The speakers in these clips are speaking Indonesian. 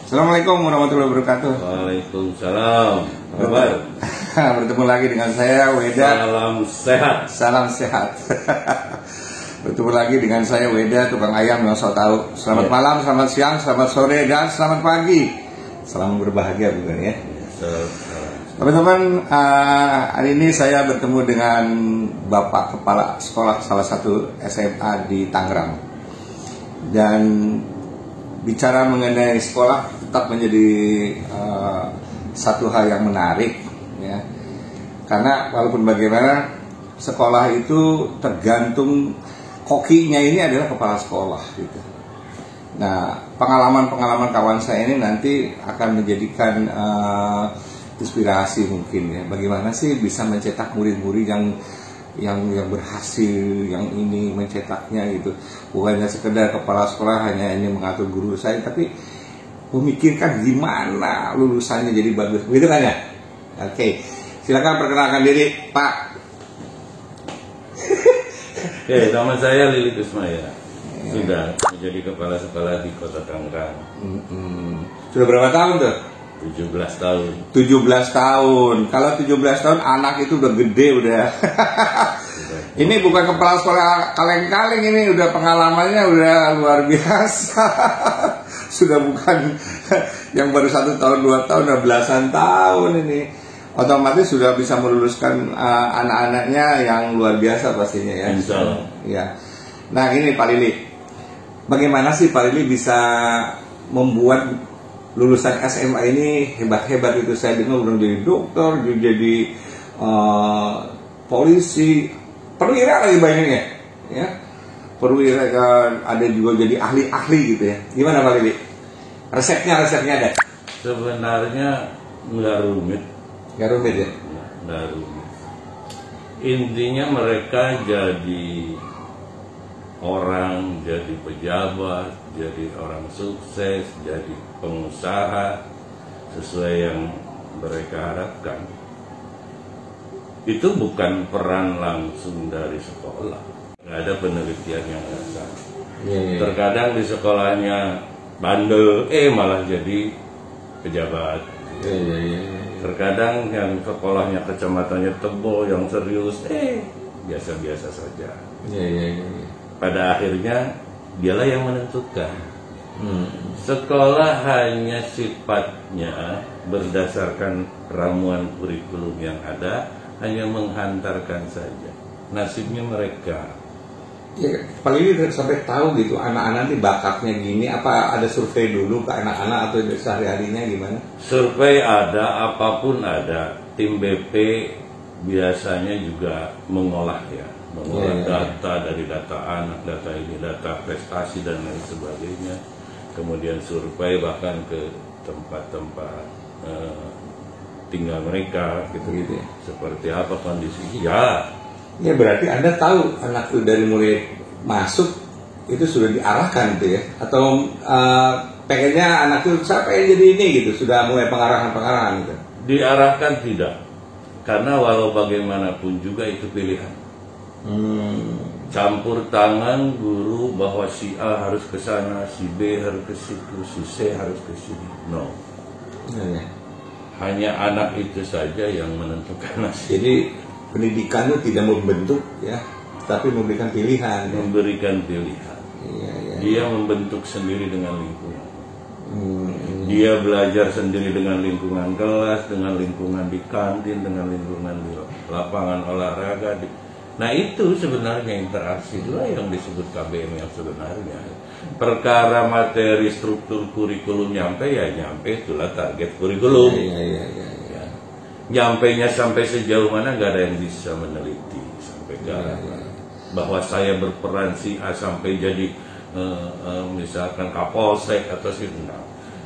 Assalamualaikum warahmatullahi wabarakatuh. Waalaikumsalam. Kabar? Bertemu lagi dengan saya Weda. Salam sehat. Salam sehat. Bertemu lagi dengan saya Weda, tukang ayam yang so tahu. Selamat malam, selamat siang, selamat sore, dan selamat pagi. Salam berbahagia bukan ya? Teman-teman, hari ini saya bertemu dengan Bapak Kepala Sekolah salah satu SMA di Tangerang. Dan bicara mengenai sekolah tetap menjadi satu hal yang menarik, ya. Karena walaupun bagaimana sekolah itu tergantung kokinya ini adalah kepala sekolah, gitu. Nah, pengalaman kawan saya ini nanti akan menjadikan inspirasi mungkin ya. Bagaimana sih bisa mencetak murid-murid yang berhasil, yang ini mencetaknya gitu. Bukannya sekedar kepala sekolah hanya ini mengatur guru saya, tapi memikirkan gimana lulusannya jadi bagus, begitu kan ya? Oke, silakan perkenalkan diri, Pak. Oke, nama saya Lili Kusmaya. Sudah menjadi kepala sekolah di Kota Tangerang. Sudah berapa tahun tuh? 17 tahun. 17 tahun. Kalau 17 tahun anak itu udah gede udah. Ini bukan kepala sekolah kaleng-kaleng, ini udah pengalamannya udah luar biasa. Sudah bukan yang baru 1 tahun 2 tahun, udah belasan tahun ini. Otomatis sudah bisa meluluskan anak-anaknya yang luar biasa pastinya ya. Insya Allah. Ya. Nah gini Pak Lili, bagaimana sih Pak Lili bisa membuat lulusan SMA ini hebat-hebat itu? Saya dengar udah jadi dokter, jadi polisi, perwira lagi banyaknya, ya. Perwira kan ada juga jadi ahli-ahli gitu ya. Gimana Pak Lili? Resepnya ada? Sebenarnya nggak rumit. Nggak rumit ya? Nggak rumit. Intinya mereka jadi orang, jadi pejabat, jadi orang sukses, jadi pengusaha sesuai yang mereka harapkan. Itu bukan peran langsung dari sekolah. Nggak ada penelitian yang dasar. Terkadang di sekolahnya bandel, malah jadi pejabat. Terkadang yang sekolahnya kecamatannya tebal, yang serius, biasa-biasa saja. Pada akhirnya dialah yang menentukan. Sekolah hanya sifatnya berdasarkan ramuan kurikulum yang ada, hanya menghantarkan saja. Nasibnya mereka. Ya, paling ini sampai tahu gitu anak-anak nanti bakatnya gini. Apa ada survei dulu ke anak-anak atau sehari-harinya gimana? Survei ada, apapun ada. Tim BP biasanya juga mengolah data dari data anak, data ini, data prestasi dan lain sebagainya. Kemudian survei bahkan ke tempat-tempat tinggal mereka gitu ya. Seperti apa kondisinya? Ya berarti Anda tahu anak itu dari mulai masuk itu sudah diarahkan gitu ya? Atau pengennya anak itu saya pengen jadi ini gitu, sudah mulai pengarahan gitu? Diarahkan tidak, karena walau bagaimanapun juga itu pilihan. Campur tangan guru bahwa si A harus ke sana, si B harus ke situ, si C harus ke sini. No. Hanya anak itu saja yang menentukan nasib. Jadi pendidikan itu tidak membentuk ya, tapi memberikan pilihan. Memberikan pilihan. Dia membentuk sendiri dengan lingkungan. Dia belajar sendiri dengan lingkungan kelas, dengan lingkungan di kantin, dengan lingkungan di lapangan olahraga. Nah itu sebenarnya interaksi itulah yang disebut KBM yang sebenarnya. Perkara materi struktur kurikulum nyampe itulah target kurikulum. Nyampainya sampai sejauh mana nggak ada yang bisa meneliti sampai bahwa saya berperan si A sampai jadi misalkan Kapolsek atau si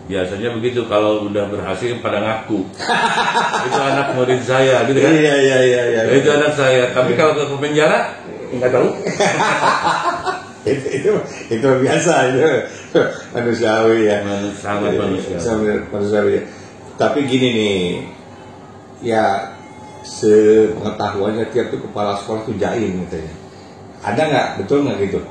biasanya begitu. Kalau udah berhasil pada ngaku itu anak murid saya gitu kan. Itu anak saya, tapi kalau ke penjara nggak tahu. itu biasa, itu manusiawi ya, sangat manusiawi. Tapi gini nih ya, sepengetahuannya tiap tuh kepala sekolah tuh jaim gitu ya. Ada nggak, betul nggak gitu?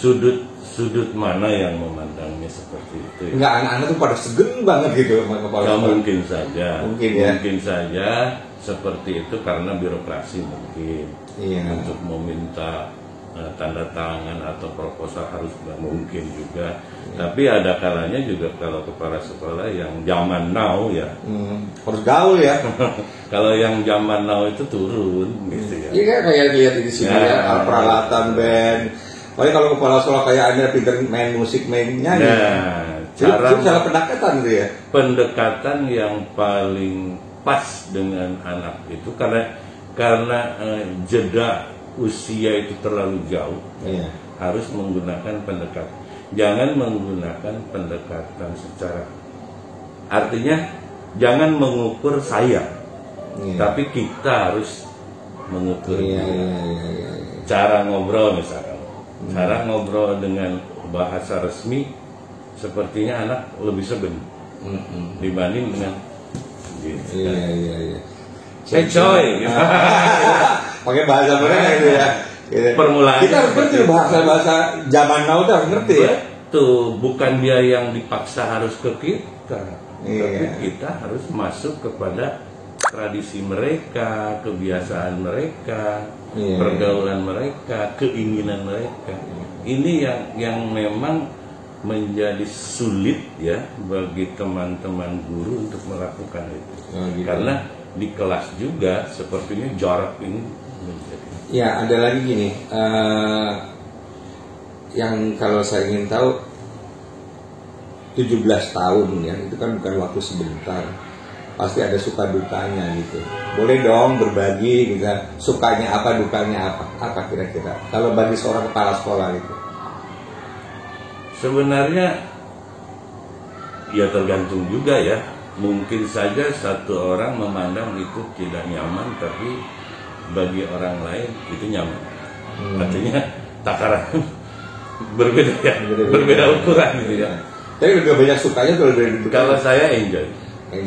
Sudut sudut mana yang memandangnya seperti itu ya? Enggak, anak-anak tuh pada segen banget gitu sama kepala Ya, sekolah. mungkin saja, ya. mungkin saja seperti itu karena birokrasi mungkin. Iya. Untuk meminta tanda tangan atau proposal harus nggak mungkin juga. Tapi ada kalanya juga kalau kepala sekolah yang zaman now ya, harus gaul ya. kalau yang zaman now itu turun gitu ya. Iya kayak lihat di sini ya, peralatan band. Pokoknya kalau kepala sekolah kayak Anda pinter main musik, main nyanyi. Cara salah pendekatan gitu ya. Pendekatan yang paling pas dengan anak itu karena jeda usia itu terlalu jauh. Iya. Harus menggunakan pendekatan. Jangan menggunakan pendekatan secara, artinya jangan mengukur saya, tapi kita harus mengukur dia. Cara ngobrol misalkan, cara ngobrol dengan bahasa resmi, sepertinya anak lebih segen dibanding dengan gitu. Iya. Coy, pakai bahasa mereka itu ya. Permulaan kita harus ngerti bahasa zaman now itu harus ngerti ya. Tuh, bukan dia yang dipaksa harus ke kita, tapi kita harus masuk kepada tradisi mereka, kebiasaan mereka, pergaulan mereka, keinginan mereka. Ini yang memang menjadi sulit ya bagi teman-teman guru untuk melakukan itu. Gitu. Karena di kelas juga sepertinya jarak ini menjadi. Ya, ada lagi gini, yang kalau saya ingin tahu 17 tahun ya, itu kan bukan waktu sebentar, pasti ada suka dukanya gitu. Boleh dong berbagi gitu, sukanya apa, dukanya apa kira-kira kalau bagi seorang kepala sekolah itu? Sebenarnya ya tergantung juga ya. Mungkin saja satu orang memandang itu tidak nyaman, tapi bagi orang lain itu nyaman. Artinya takaran berbeda ya, berbeda ukuran gitu ya. Tapi lebih banyak sukanya atau lebih dukanya? Kalau saya enjoy.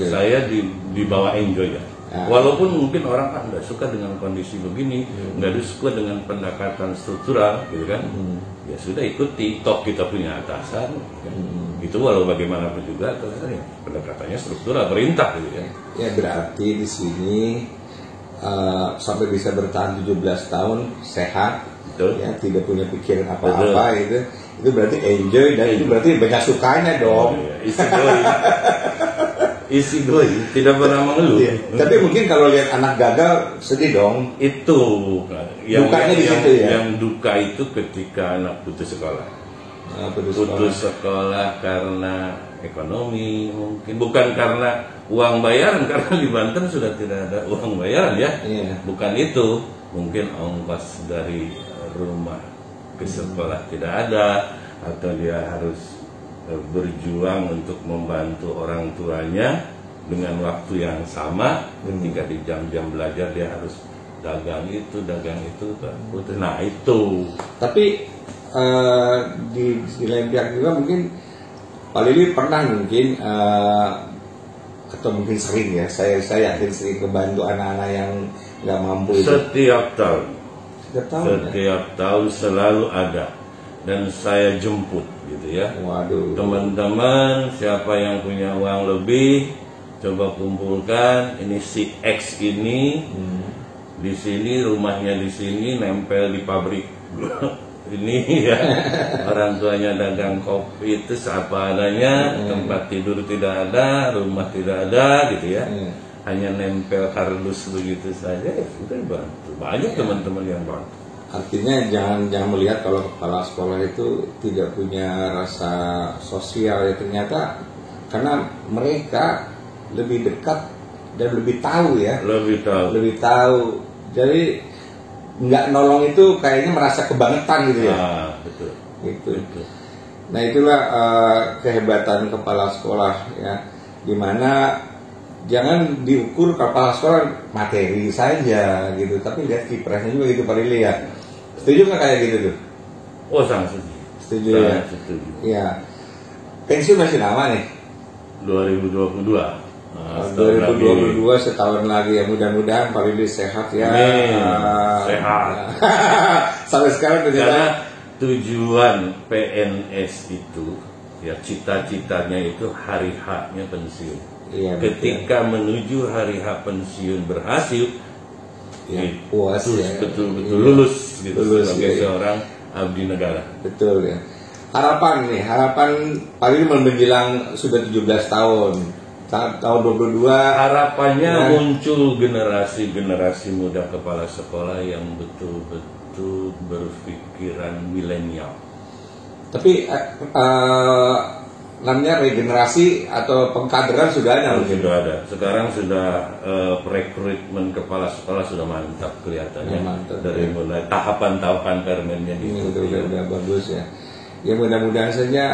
Saya dibawa enjoy ya. Walaupun mungkin orang nggak suka dengan kondisi begini, nggak suka dengan pendekatan struktural, gitu kan? Ya sudah ikuti. Toh kita punya atasan, kan? Itu walau bagaimanapun juga, ya, pendekatannya struktural, perintah, gitu ya. Ya berarti di sini sampai bisa bertahan 17 tahun sehat, ya tidak punya pikiran apa-apa itu berarti enjoy dan itu berarti banyak sukanya dong. Isi going, tidak pernah mengeluh. Tapi mungkin kalau lihat anak gagal sedih dong. Itu dukanya di situ ya. Yang duka itu ketika anak putus sekolah. Putus sekolah karena ekonomi mungkin, bukan karena uang bayaran, karena di Banten sudah tidak ada uang bayaran ya. Bukan itu, mungkin ongkos dari rumah ke sekolah tidak ada, atau dia harus berjuang untuk membantu orang tuanya dengan waktu yang sama. Ketika di jam-jam belajar dia harus dagang itu putus. Nah itu. Tapi di lain pihak juga mungkin Pak Lili pernah mungkin atau mungkin sering ya, saya yakin sering membantu anak-anak yang nggak mampu itu. Setiap tahun selalu ada dan saya jemput gitu ya. Waduh. Teman-teman siapa yang punya uang lebih coba kumpulkan. Ini si X ini di sini, rumahnya di sini, nempel di pabrik ini ya. Orang tuanya dagang kopi itu apa adanya, tempat tidur tidak ada, rumah tidak ada gitu ya. Hanya nempel kardus begitu saja, ya sudah bantu. Banyak teman-teman yang bantu. Artinya jangan melihat kalau kepala sekolah itu tidak punya rasa sosial ya, ternyata karena mereka lebih dekat dan lebih tahu ya. Lebih tahu. Jadi nggak nolong itu kayaknya merasa kebangetan gitu ya. Betul. Gitu. Betul. Nah itulah kehebatan kepala sekolah ya, dimana jangan diukur kepala sekolah materi saja gitu, tapi lihat kiprahnya juga gitu Pak Lili ya. Setuju nggak kayak gitu tuh? Oh sangat setuju. Setuju ya. Setuju. Ya. Pensiun masih lama nih. 2022. 2022 setahun lagi ya, mudah-mudahan Pak Lili sehat ya. Sehat. Sampai sekarang tujuan PNS itu, ya cita-citanya itu hari haknya pensiun. Iya, ketika menuju hari hak pensiun berhasil, ya, itu puas ya, betul-betul lulus gitu, lulus, sebagai ya. seorang abdi negara. Betul ya. Harapan paling menjelang sudah 17 tahun. Tahun 22 harapannya ya, muncul generasi muda kepala sekolah yang betul-betul berpikiran milenial. Tapi namanya regenerasi atau pengkaderan sudah ada. Sudah ada. Sekarang sudah rekrutmen kepala sekolah sudah mantap kelihatannya. Mantap, dari mulai tahapan-tahapan permennya udah bagus ya. Ya mudah-mudahan saja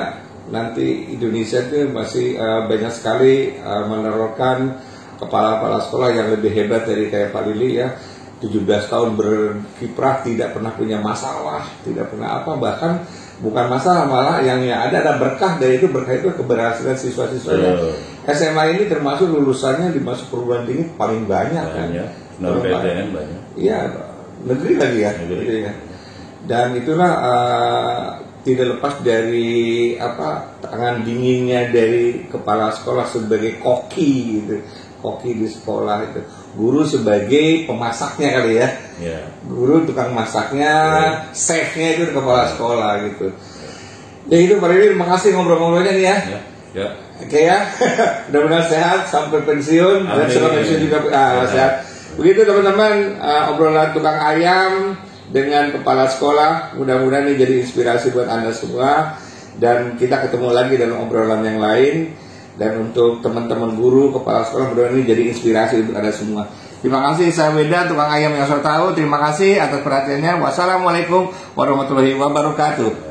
nanti Indonesia itu masih banyak sekali menerapkan kepala-kepala sekolah yang lebih hebat dari kayak Pak Lili ya. 17 tahun berkiprah tidak pernah punya masalah, tidak pernah apa, bahkan bukan masalah, malah yang ada berkah dari itu. Berkah itu keberhasilan siswa-siswanya. SMA ini termasuk lulusannya di masuk perguruan tinggi paling banyak kan. PTN banyak. Iya, negeri lagi ya. Negeri. Ya. Dan itulah tidak lepas dari tangan dinginnya dari kepala sekolah sebagai koki gitu. Koki di sekolah itu. Guru sebagai pemasaknya kali ya. Guru tukang masaknya, chefnya itu kepala sekolah gitu. Ya itu Pak Lili, terima kasih ngobrol-ngobrolnya nih ya. Oke ya, mudah-mudahan sehat sampai pensiun. Dan setelah pensiun juga sehat. Begitu teman-teman, obrolan tukang ayam dengan kepala sekolah. Mudah-mudahan ini jadi inspirasi buat Anda semua. Dan kita ketemu lagi dalam obrolan yang lain. Dan untuk teman-teman guru, kepala sekolah, mudah-mudahan ini jadi inspirasi untuk Anda semua. Terima kasih, saya Weda, tukang ayam yang saya tahu. Terima kasih atas perhatiannya. Wassalamualaikum warahmatullahi wabarakatuh.